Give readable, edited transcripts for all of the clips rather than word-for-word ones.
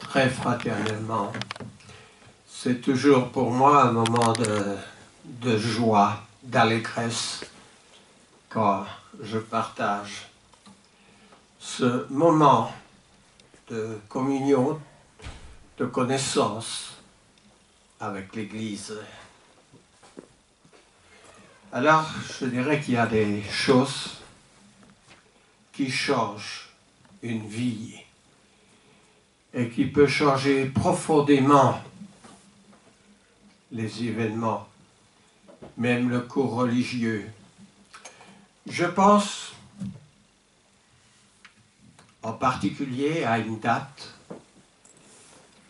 très fraternellement. C'est toujours pour moi un moment de joie, d'allégresse quand je partage ce moment de communion, de connaissance avec l'Église. Alors, je dirais qu'il y a des choses qui changent une vie et qui peuvent changer profondément les événements, même le cours religieux. Je pense en particulier à une date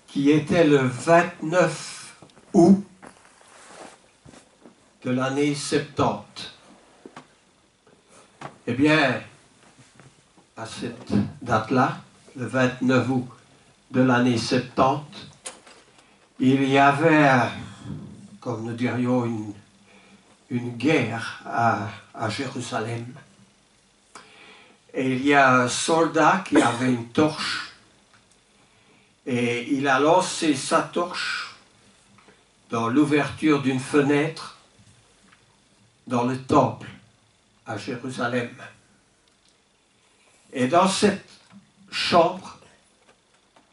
qui était le 29 août de l'année 70. Eh bien, à cette date-là, le 29 août de l'année 70, il y avait, comme nous dirions, une guerre à Jérusalem. Et il y a un soldat qui avait une torche et il a lancé sa torche dans l'ouverture d'une fenêtre dans le temple à Jérusalem. Et dans cette chambre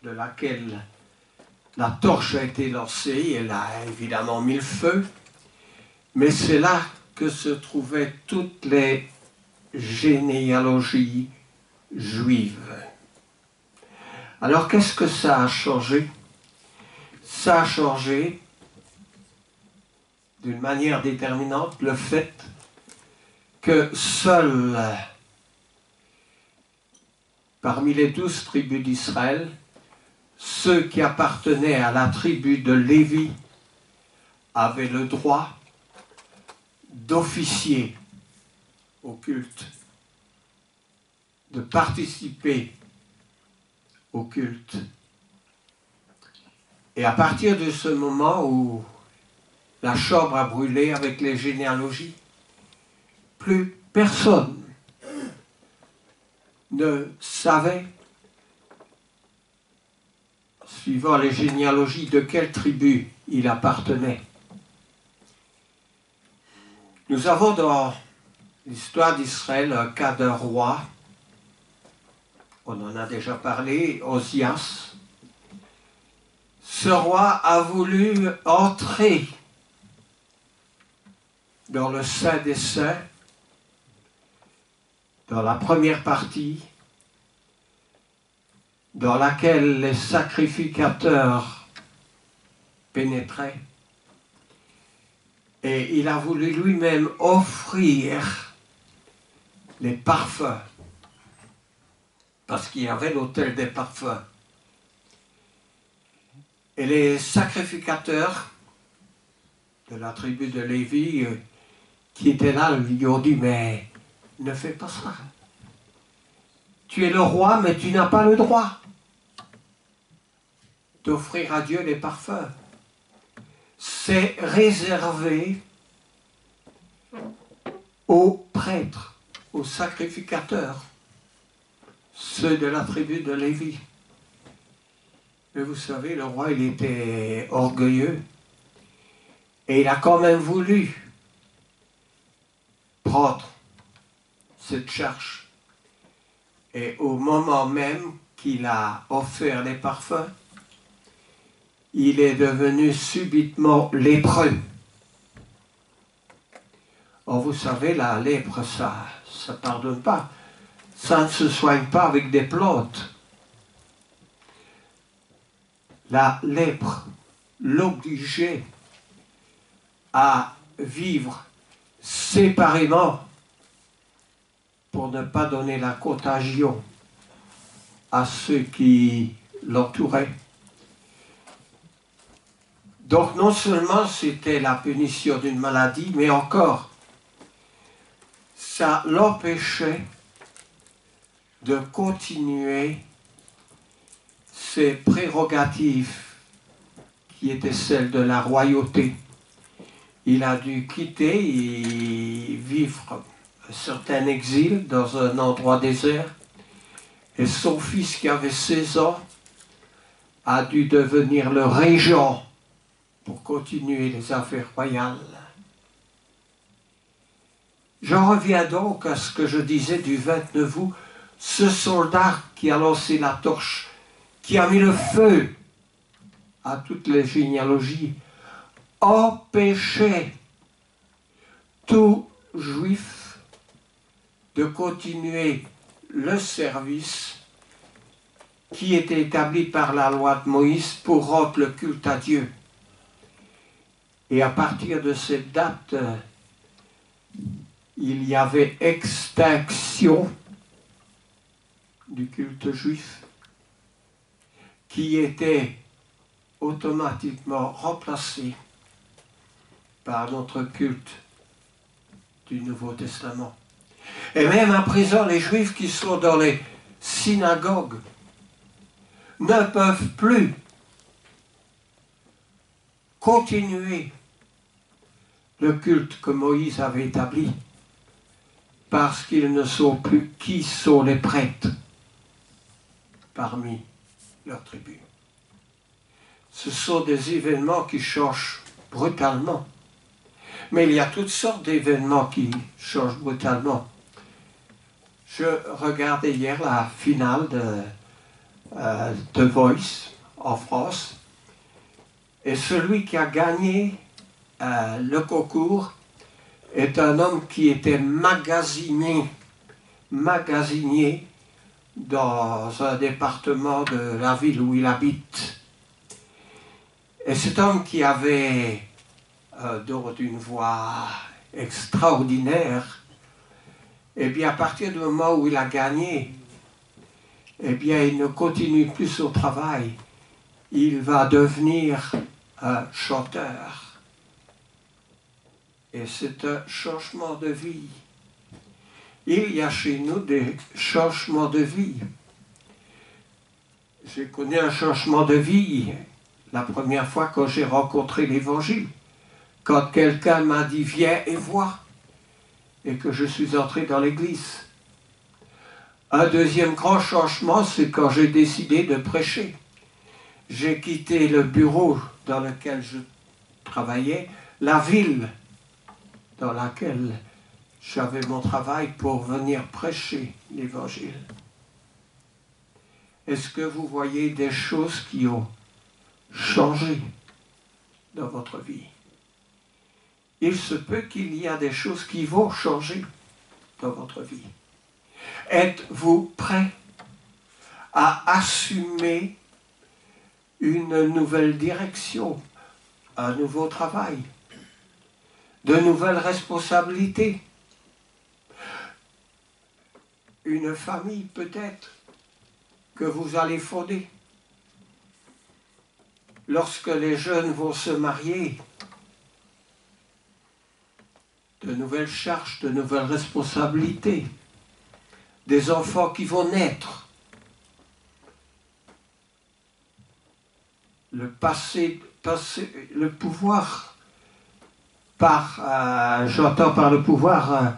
de laquelle la torche a été lancée, elle a évidemment mis le feu, mais c'est là que se trouvaient toutes les généalogies juives. Alors qu'est-ce que ça a changé? Ça a changé d'une manière déterminante le fait que seuls parmi les 12 tribus d'Israël, ceux qui appartenaient à la tribu de Lévi avaient le droit d'officier au culte, de participer au culte. Et à partir de ce moment où la chambre a brûlé avec les généalogies, plus personne ne savait, suivant les généalogies, de quelle tribu il appartenait. Nous avons dans l'histoire d'Israël un cas d'un roi, on en a déjà parlé, Osias. Ce roi a voulu entrer dans le Saint des Saints, dans la première partie, dans laquelle les sacrificateurs pénétraient, et il a voulu lui-même offrir les parfums, parce qu'il y avait l'autel des parfums. Et les sacrificateurs de la tribu de Lévi qui étaient là lui ont dit, mais ne fais pas ça. Tu es le roi, mais tu n'as pas le droit d'offrir à Dieu les parfums. C'est réservé aux prêtres, aux sacrificateurs, ceux de la tribu de Lévi. Mais vous savez, le roi, il était orgueilleux et il a quand même voulu prendre cette charge. Et au moment même qu'il a offert les parfums, il est devenu subitement lépreux. Or, vous savez, la lèpre, ça ne pardonne pas. Ça ne se soigne pas avec des plantes. La lèpre l'obligeait à vivre séparément pour ne pas donner la contagion à ceux qui l'entouraient. Donc non seulement c'était la punition d'une maladie, mais encore, ça l'empêchait de continuer ses prérogatives qui étaient celles de la royauté. Il a dû quitter et vivre un certain exil dans un endroit désert. Et son fils qui avait 16 ans a dû devenir le régent pour continuer les affaires royales. J'en reviens donc à ce que je disais du 29 août, ce soldat qui a lancé la torche, qui a mis le feu à toutes les généalogies, empêchait tout juif de continuer le service qui était établi par la loi de Moïse pour rendre le culte à Dieu. Et à partir de cette date, il y avait extinction du culte juif qui était automatiquement remplacé par notre culte du Nouveau Testament. Et même à présent, les Juifs qui sont dans les synagogues ne peuvent plus continuer le culte que Moïse avait établi parce qu'ils ne sont plus qui sont les prêtres parmi leurs tribus. Ce sont des événements qui changent brutalement. Mais il y a toutes sortes d'événements qui changent brutalement. Je regardais hier la finale de The Voice en France. Et celui qui a gagné le concours est un homme qui était magasinier dans un département de la ville où il habite. Et cet homme qui avait d'une voix extraordinaire, eh bien à partir du moment où il a gagné, eh bien il ne continue plus son travail, il va devenir un chanteur. Et c'est un changement de vie. Il y a chez nous des changements de vie. J'ai connu un changement de vie la première fois quand j'ai rencontré l'Évangile. Quand quelqu'un m'a dit « viens et vois » et que je suis entré dans l'église. Un deuxième grand changement, c'est quand j'ai décidé de prêcher. J'ai quitté le bureau dans lequel je travaillais, la ville dans laquelle j'avais mon travail pour venir prêcher l'Évangile. Est-ce que vous voyez des choses qui ont changé dans votre vie? Il se peut qu'il y a des choses qui vont changer dans votre vie. Êtes-vous prêt à assumer une nouvelle direction, un nouveau travail, de nouvelles responsabilités, une famille peut-être que vous allez fonder? Lorsque les jeunes vont se marier, de nouvelles charges, de nouvelles responsabilités, des enfants qui vont naître. Le pouvoir, j'entends par le pouvoir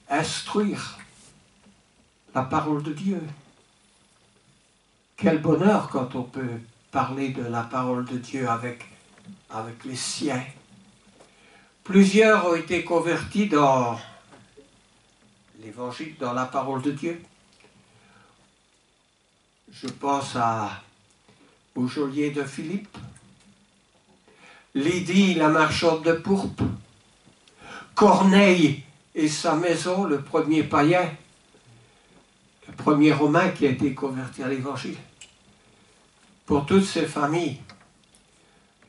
instruire la parole de Dieu. Quel bonheur quand on peut parler de la parole de Dieu avec les siens. Plusieurs ont été convertis dans l'Évangile, dans la parole de Dieu. Je pense au geôlier de Philippe, Lydie, la marchande de pourpre, Corneille et sa maison, le premier païen, le premier Romain qui a été converti à l'Évangile. Pour toutes ces familles,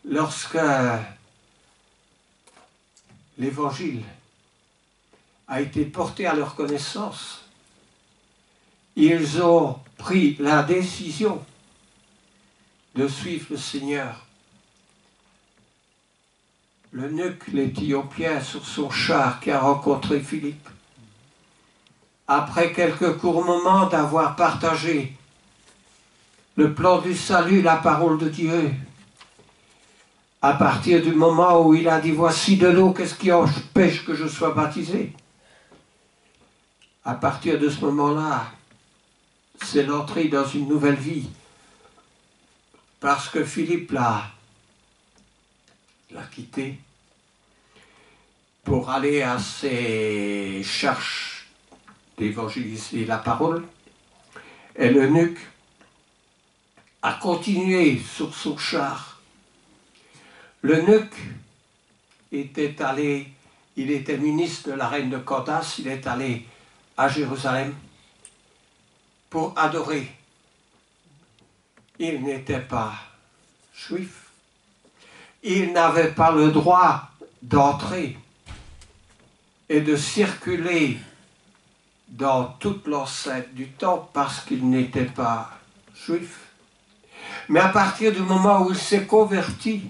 lorsque l'Évangile a été porté à leur connaissance, ils ont pris la décision de suivre le Seigneur. L'eunuque, l'Éthiopien, sur son char qui a rencontré Philippe, après quelques courts moments d'avoir partagé le plan du salut, la parole de Dieu, à partir du moment où il a dit « Voici de l'eau, qu'est-ce qui empêche que je sois baptisé ?» À partir de ce moment-là, c'est l'entrée dans une nouvelle vie. parce que Philippe l'a quitté pour aller à ses cherches d'évangéliser la parole, et l'eunuque a continué sur son char. L'eunuque était allé, il était ministre de la reine de Candace, il est allé à Jérusalem pour adorer. Il n'était pas juif. Il n'avait pas le droit d'entrer et de circuler dans toute l'enceinte du temple parce qu'il n'était pas juif. Mais à partir du moment où il s'est converti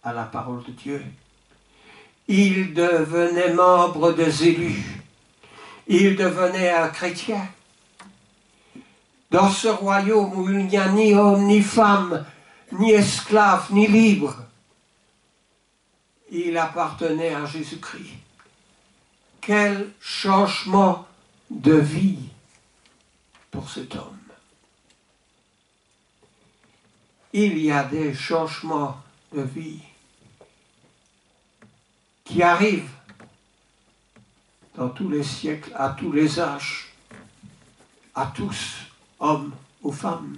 à la parole de Dieu, il devenait membre des élus. Il devenait un chrétien. Dans ce royaume où il n'y a ni homme, ni femme, ni esclave, ni libre, il appartenait à Jésus-Christ. Quel changement de vie pour cet homme. Il y a des changements de vie qui arrivent dans tous les siècles, à tous les âges, à tous, hommes ou femmes.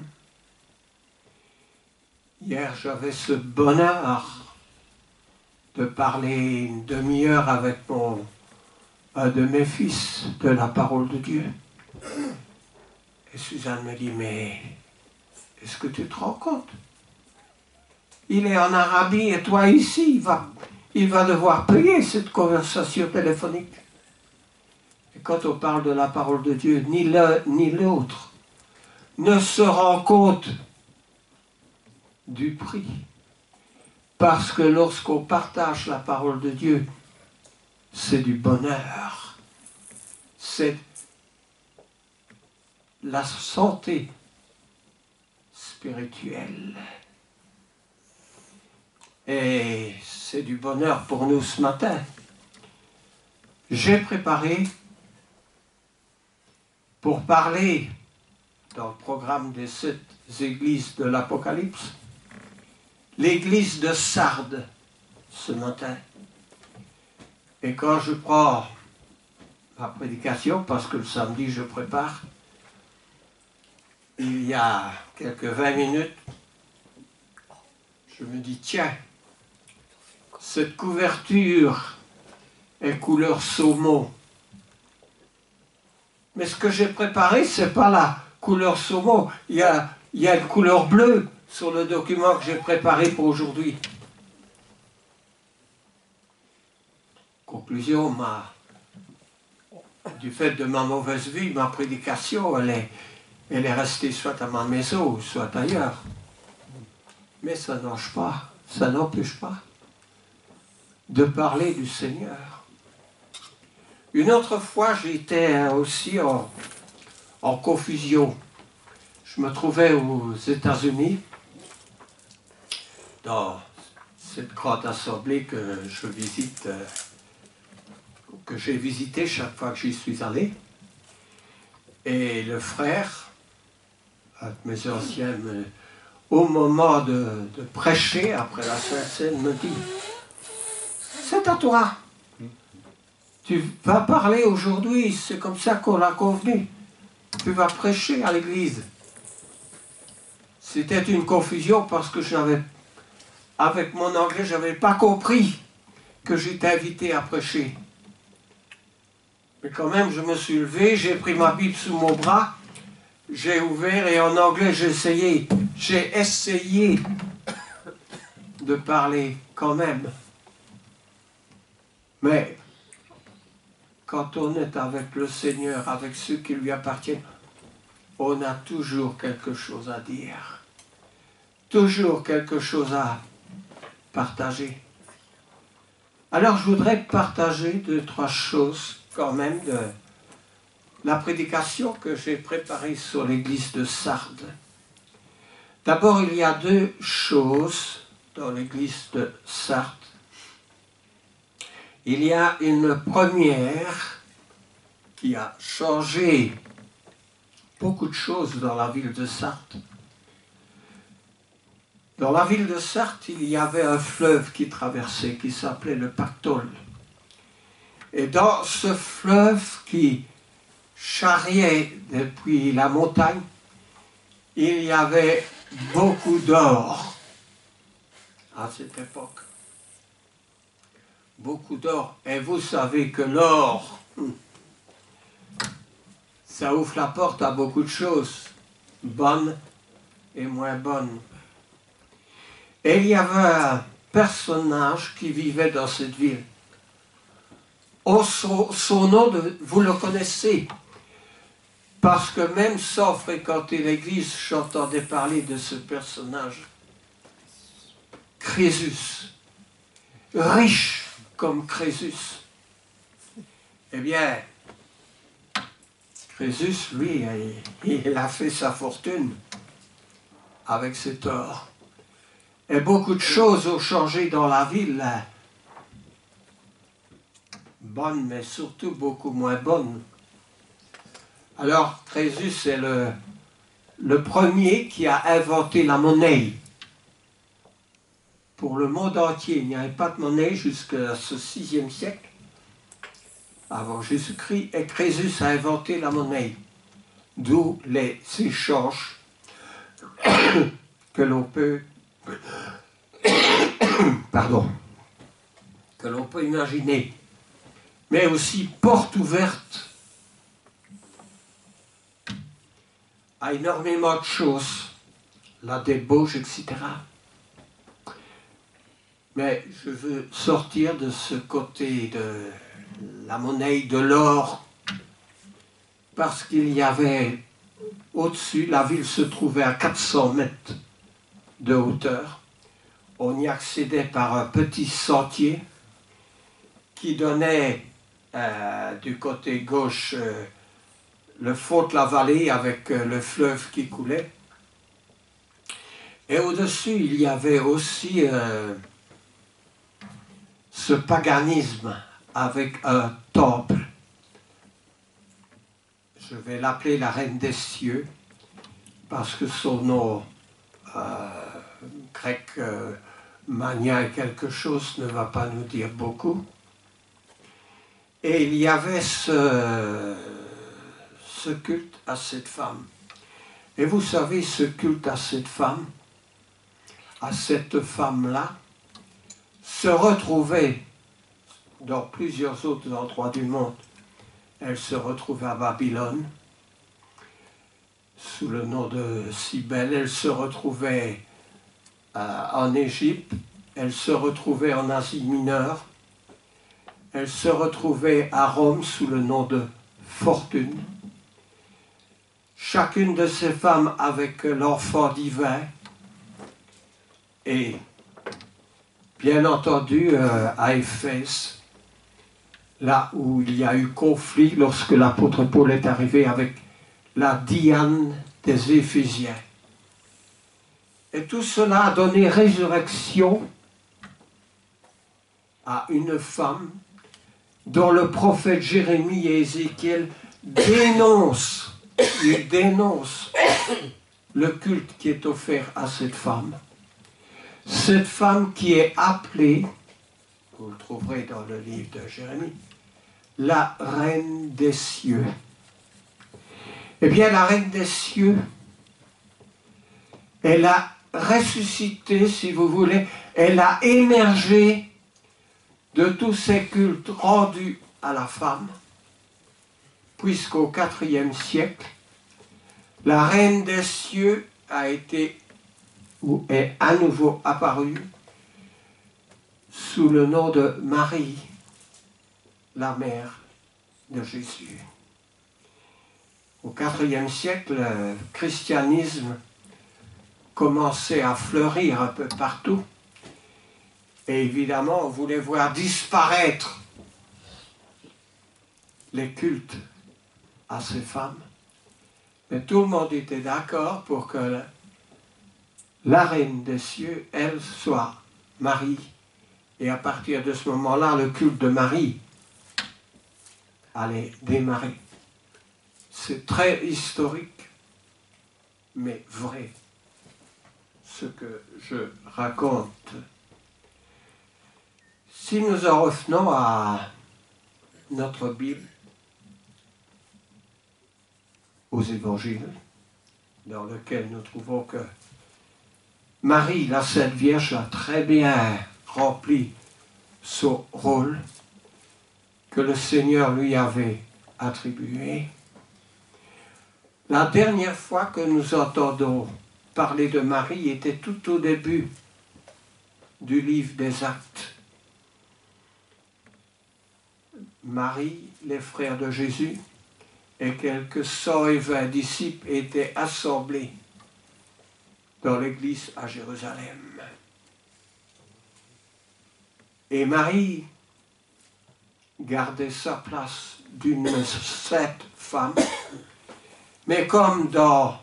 Hier, j'avais ce bonheur de parler une demi-heure avec un de mes fils de la parole de Dieu. Et Suzanne me dit, mais est-ce que tu te rends compte? Il est en Arabie et toi ici, il va devoir payer cette conversation téléphonique. Et quand on parle de la parole de Dieu, ni l'un ni l'autre ne se rend compte du prix. Parce que lorsqu'on partage la parole de Dieu, c'est du bonheur. C'est la santé spirituelle. Et c'est du bonheur pour nous ce matin. J'ai préparé pour parler dans le programme des 7 églises de l'Apocalypse, l'église de Sardes ce matin. Et quand je prends ma prédication, parce que le samedi je prépare, il y a quelques 20 minutes, je me dis, tiens, cette couverture est couleur saumon. Mais ce que j'ai préparé, ce n'est pas la couleur saumon. Il y a une couleur bleue sur le document que j'ai préparé pour aujourd'hui. Conclusion, du fait de ma mauvaise vie, ma prédication, elle est restée soit à ma maison, soit ailleurs. Mais ça n'empêche pas de parler du Seigneur. Une autre fois, j'étais aussi en confusion. Je me trouvais aux États-Unis, dans cette grande assemblée que je visite, que j'ai visité chaque fois que j'y suis allé. Et le frère, un de mes anciens, au moment de prêcher, après la Sainte Seine, me dit, c'est à toi. Tu vas parler aujourd'hui, c'est comme ça qu'on l'a convenu. Tu vas prêcher à l'église. C'était une confusion parce que avec mon anglais, je n'avais pas compris que j'étais invité à prêcher. Mais quand même, je me suis levé, j'ai pris ma Bible sous mon bras, j'ai ouvert et en anglais, j'ai essayé de parler quand même. Mais quand on est avec le Seigneur, avec ceux qui lui appartiennent, on a toujours quelque chose à dire. Toujours quelque chose à partager. Alors je voudrais partager 2-3 choses quand même de la prédication que j'ai préparée sur l'église de Sardes. D'abord, il y a 2 choses dans l'église de Sardes. Il y a une première qui a changé beaucoup de choses dans la ville de Sardes. Dans la ville de Sarthe, il y avait un fleuve qui traversait, qui s'appelait le Pactole. Et dans ce fleuve qui charriait depuis la montagne, il y avait beaucoup d'or à cette époque. Beaucoup d'or. Et vous savez que l'or, ça ouvre la porte à beaucoup de choses, bonnes et moins bonnes. Et il y avait un personnage qui vivait dans cette ville. Son nom, vous le connaissez, parce que même sans fréquenter l'église, j'entendais parler de ce personnage. Crésus, riche comme Crésus. Eh bien, Crésus, lui, il a fait sa fortune avec cet or. Et beaucoup de choses ont changé dans la ville, bonnes, mais surtout beaucoup moins bonnes. Alors, Crésus est le premier qui a inventé la monnaie. Pour le monde entier, il n'y avait pas de monnaie jusqu'à ce 6e siècle, avant Jésus-Christ, et Crésus a inventé la monnaie. D'où les échanges que l'on peut que l'on peut imaginer, mais aussi porte ouverte à énormément de choses, la débauche, etc. Mais je veux sortir de ce côté de la monnaie, de l'or, parce qu'il y avait au-dessus, la ville se trouvait à 400 mètres de hauteur. On y accédait par un petit sentier qui donnait du côté gauche le fond de la vallée avec le fleuve qui coulait. Et au-dessus, il y avait aussi ce paganisme avec un temple. Je vais l'appeler la Reine des Cieux, parce que son nom grec mania quelque chose ne va pas nous dire beaucoup. Et il y avait ce culte à cette femme. Et vous savez, ce culte à cette femme-là, se retrouvait dans plusieurs autres endroits du monde. Elle se retrouvait à Babylone, sous le nom de Cybèle. Elle se retrouvait en Égypte. Elle se retrouvait en Asie mineure. Elle se retrouvait à Rome sous le nom de Fortune. Chacune de ces femmes avec l'enfant divin. Et bien entendu à Éphèse, là où il y a eu conflit lorsque l'apôtre Paul est arrivé avec la Diane des Éphésiens. Et tout cela a donné résurrection à une femme dont le prophète Jérémie et Ézéchiel dénoncent le culte qui est offert à cette femme. Cette femme qui est appelée, vous le trouverez dans le livre de Jérémie, la Reine des Cieux. Eh bien, la Reine des Cieux, elle a ressuscité, si vous voulez, elle a émergé de tous ces cultes rendus à la femme, puisqu'au IVe siècle, la Reine des Cieux a été ou est à nouveau apparue sous le nom de Marie, la mère de Jésus. Au IVe siècle, le christianisme commençait à fleurir un peu partout. Et évidemment, on voulait voir disparaître les cultes à ces femmes. Mais tout le monde était d'accord pour que la Reine des Cieux, elle, soit Marie. Et à partir de ce moment-là, le culte de Marie allait démarrer. C'est très historique, mais vrai, ce que je raconte. Si nous en revenons à notre Bible, aux évangiles, dans lequel nous trouvons que Marie, la Sainte Vierge, a très bien rempli son rôle que le Seigneur lui avait attribué. La dernière fois que nous entendons parler de Marie était tout au début du livre des Actes. Marie, les frères de Jésus, et quelques 120 disciples étaient assemblés dans l'église à Jérusalem. Et Marie gardait sa place d'une sainte femme, mais comme dans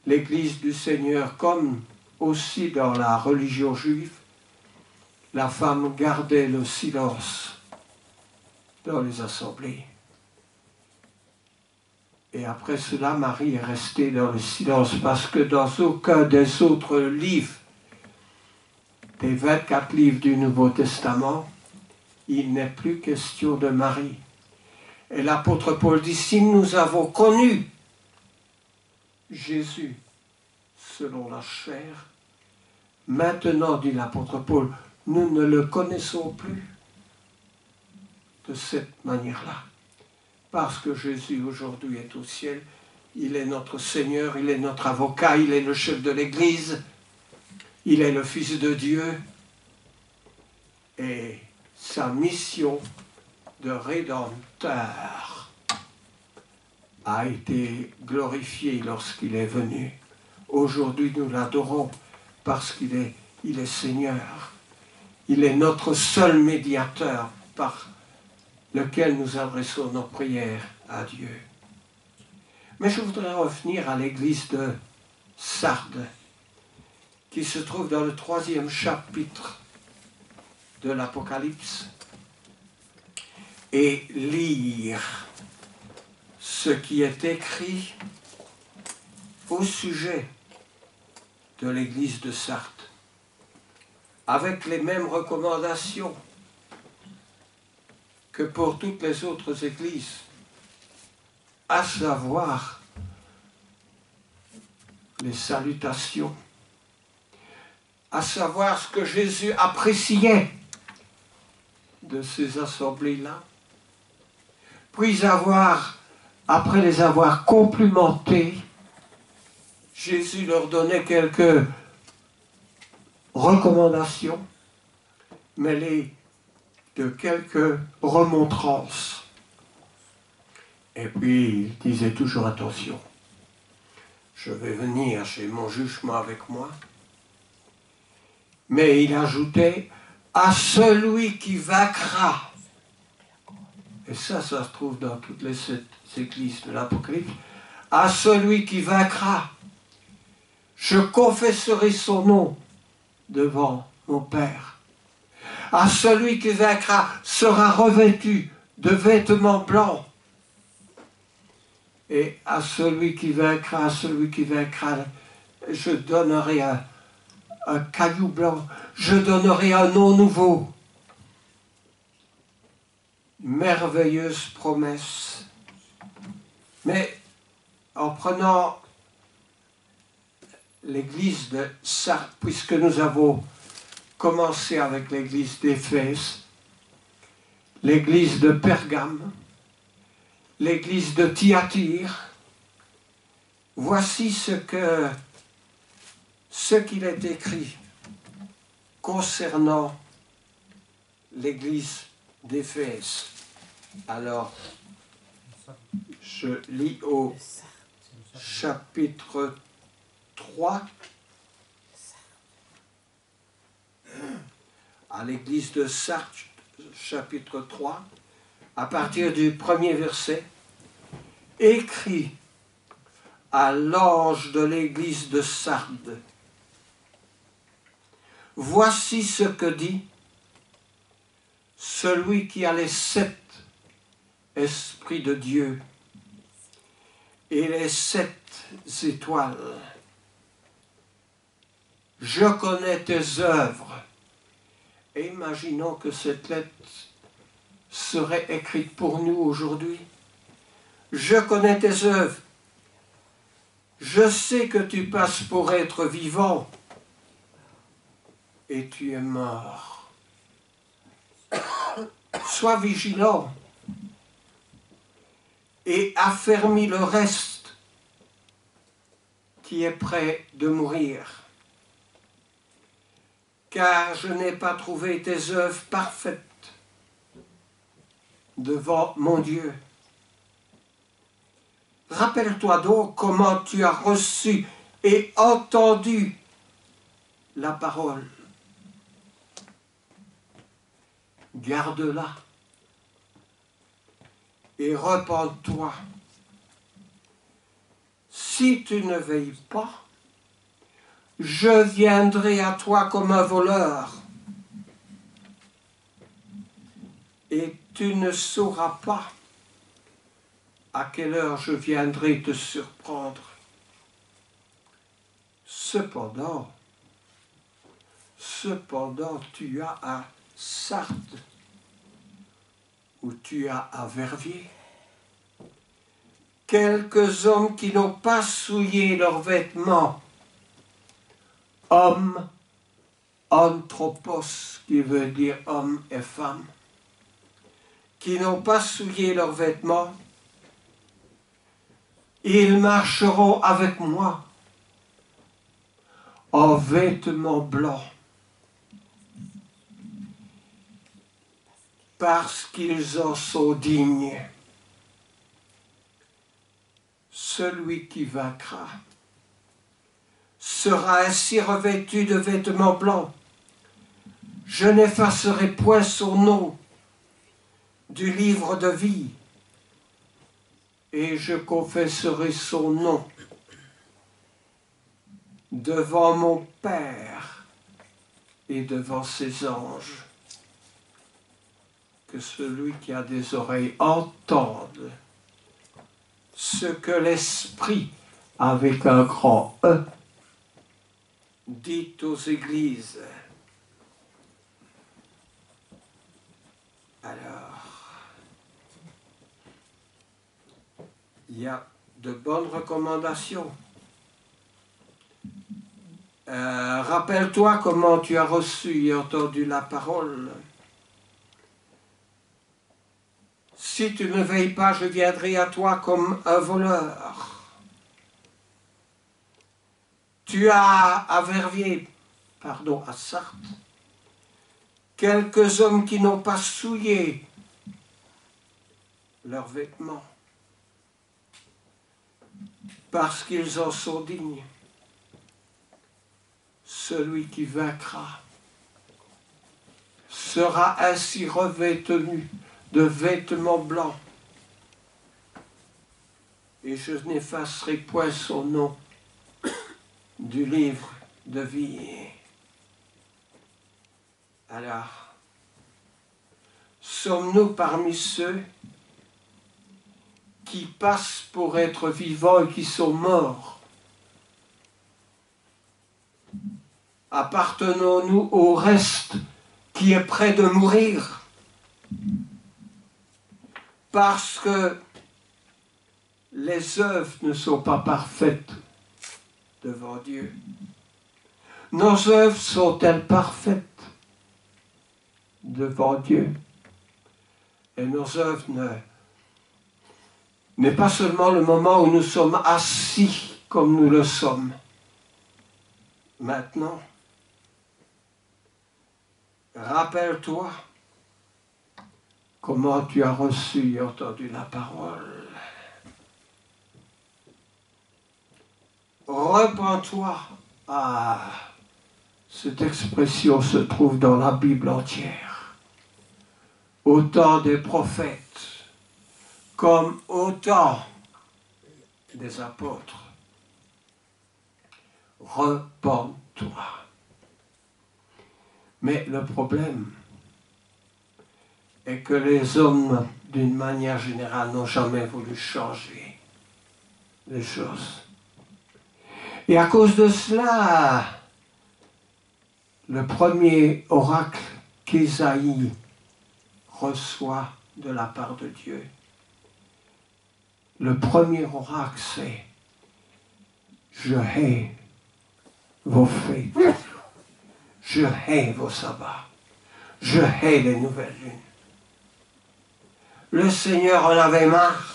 l'église du Seigneur, comme aussi dans la religion juive, la femme gardait le silence dans les assemblées. Et après cela, Marie est restée dans le silence parce que dans aucun des autres livres, des 24 livres du Nouveau Testament, il n'est plus question de Marie. Et l'apôtre Paul dit, si nous avons connu Jésus selon la chair, maintenant, dit l'apôtre Paul, nous ne le connaissons plus de cette manière-là. Parce que Jésus aujourd'hui est au ciel, il est notre Seigneur, il est notre avocat, il est le chef de l'Église, il est le Fils de Dieu. Et sa mission de rédempteur a été glorifiée lorsqu'il est venu. Aujourd'hui, nous l'adorons parce qu'il est Seigneur. Il est notre seul médiateur par lequel nous adressons nos prières à Dieu. Mais je voudrais revenir à l'église de Sardes, qui se trouve dans le 3e chapitre de l'Apocalypse, et lire ce qui est écrit au sujet de l'église de Sardes, avec les mêmes recommandations que pour toutes les autres églises, à savoir les salutations, à savoir ce que Jésus appréciait de ces assemblées-là, puis après les avoir complimentées, Jésus leur donnait quelques recommandations, mêlées de quelques remontrances. Et puis, il disait toujours attention, je vais venir, j'ai mon jugement avec moi. Mais il ajoutait, à celui qui vaincra. Et ça se trouve dans toutes les 7 églises de l'Apocalypse. À celui qui vaincra, je confesserai son nom devant mon Père. À celui qui vaincra sera revêtu de vêtements blancs. Et à celui qui vaincra, je donnerai un caillou blanc, je donnerai un nom nouveau. Merveilleuse promesse. Mais en prenant l'église de Sardes, puisque nous avons commencé avec l'église d'Éphèse, l'église de Pergame, l'église de Thyatire, voici ce qu'il est écrit concernant l'église d'Éphèse. Alors, je lis au chapitre 3, à l'église de Sardes, chapitre 3, à partir du 1er verset, écrit à l'ange de l'église de Sardes. Voici ce que dit celui qui a les 7 esprits de Dieu et les 7 étoiles. Je connais tes œuvres. Et imaginons que cette lettre serait écrite pour nous aujourd'hui. Je connais tes œuvres. Je sais que tu passes pour être vivant et tu es mort. Sois vigilant et affermis le reste qui est prêt de mourir. Car je n'ai pas trouvé tes œuvres parfaites devant mon Dieu. Rappelle-toi donc comment tu as reçu et entendu la parole. Garde-la et repens-toi. Si tu ne veilles pas, je viendrai à toi comme un voleur et tu ne sauras pas à quelle heure je viendrai te surprendre. Cependant, tu as à Sardes, ou tu as à Verviers, quelques hommes qui n'ont pas souillé leurs vêtements, hommes, anthropos, qui veut dire homme et femme, qui n'ont pas souillé leurs vêtements, ils marcheront avec moi en vêtements blancs, parce qu'ils en sont dignes. Celui qui vaincra sera ainsi revêtu de vêtements blancs. Je n'effacerai point son nom du livre de vie, et je confesserai son nom devant mon Père et devant ses anges. Que celui qui a des oreilles entende ce que l'Esprit, avec un grand E, dit aux églises. Alors, il y a de bonnes recommandations. Rappelle-toi comment tu as reçu et entendu la parole. Si tu ne veilles pas, je viendrai à toi comme un voleur. Tu as à Verviers, à Sardes, quelques hommes qui n'ont pas souillé leurs vêtements, parce qu'ils en sont dignes. Celui qui vaincra sera ainsi revêtu de vêtements blancs, et je n'effacerai point son nom du livre de vie. Alors, sommes-nous parmi ceux qui passent pour être vivants et qui sont morts? Appartenons-nous au reste qui est prêt de mourir? Parce que les œuvres ne sont pas parfaites devant Dieu. Nos œuvres sont-elles parfaites devant Dieu? Et nos œuvres n'est pas seulement le moment où nous sommes assis comme nous le sommes maintenant. Rappelle-toi comment tu as reçu et entendu la parole. Repens-toi. Ah, cette expression se trouve dans la Bible entière. Au temps des prophètes, comme au temps des apôtres. Repens-toi. Mais le problème est que les hommes, d'une manière générale, n'ont jamais voulu changer les choses. Et à cause de cela, Le premier oracle qu'Ésaïe reçoit de la part de Dieu, le premier oracle, c'est « Je hais vos fêtes, je hais vos sabbats, je hais les nouvelles lunes. » Le Seigneur en avait marre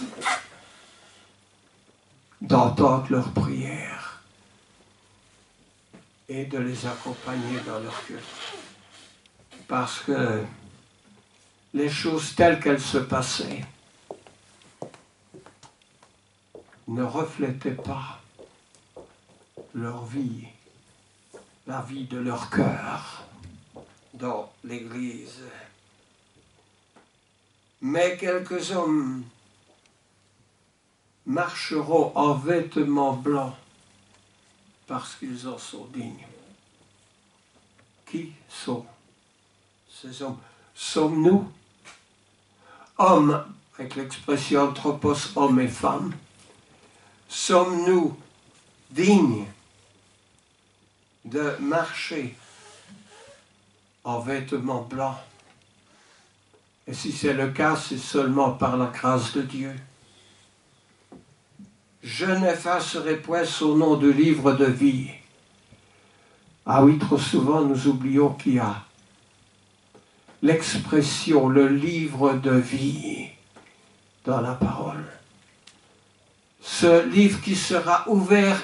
d'entendre leurs prières et de les accompagner dans leur culte. Parce que les choses telles qu'elles se passaient ne reflétaient pas leur vie, la vie de leur cœur dans l'Église. Mais quelques hommes marcheront en vêtements blancs parce qu'ils en sont dignes. Qui sont ces hommes? Sommes-nous hommes, avec l'expression anthropos, hommes et femmes, sommes-nous dignes de marcher en vêtements blancs? Et si c'est le cas, c'est seulement par la grâce de Dieu. Je n'effacerai point son nom du livre de vie. Ah oui, trop souvent nous oublions qu'il y a l'expression, le livre de vie dans la parole. Ce livre qui sera ouvert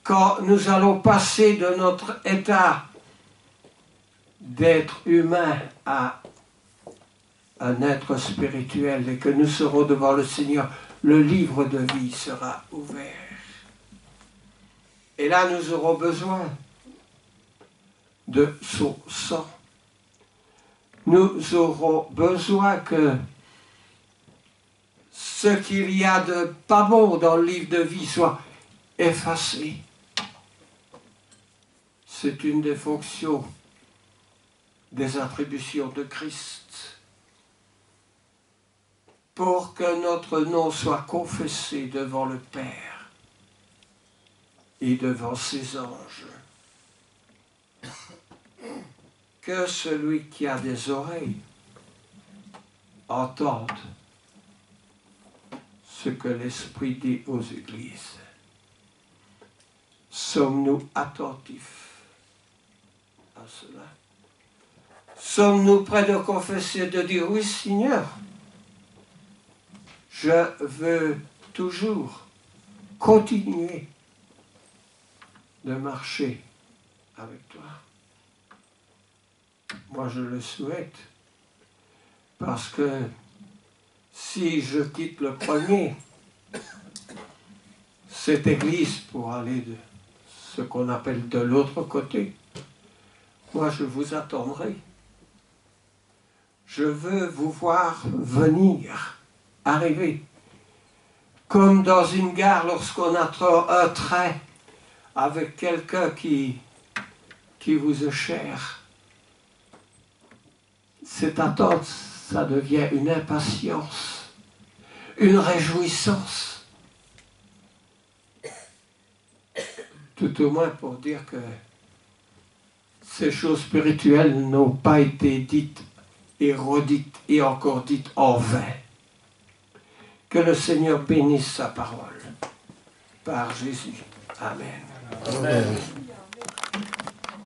quand nous allons passer de notre état d'être humain à un être spirituel et que nous serons devant le Seigneur, le livre de vie sera ouvert. Et là, nous aurons besoin de son sang. Nous aurons besoin que ce qu'il y a de pas bon dans le livre de vie soit effacé. C'est une des fonctions, des attributions de Christ. Pour que notre nom soit confessé devant le Père et devant ses anges. Que celui qui a des oreilles entende ce que l'Esprit dit aux églises. Sommes-nous attentifs à cela? Sommes-nous prêts de confesser, de dire oui Seigneur, je veux toujours continuer de marcher avec toi. Moi, je le souhaite. Parce que si je quitte le premier, cette église pour aller de ce qu'on appelle de l'autre côté, moi, je vous attendrai. Je veux vous voir venir. Arriver, comme dans une gare lorsqu'on attend un train avec quelqu'un qui vous est cher. Cette attente, ça devient une impatience, une réjouissance. Tout au moins pour dire que ces choses spirituelles n'ont pas été dites et redites et encore dites en vain. Que le Seigneur bénisse sa parole. Par Jésus. Amen. Amen.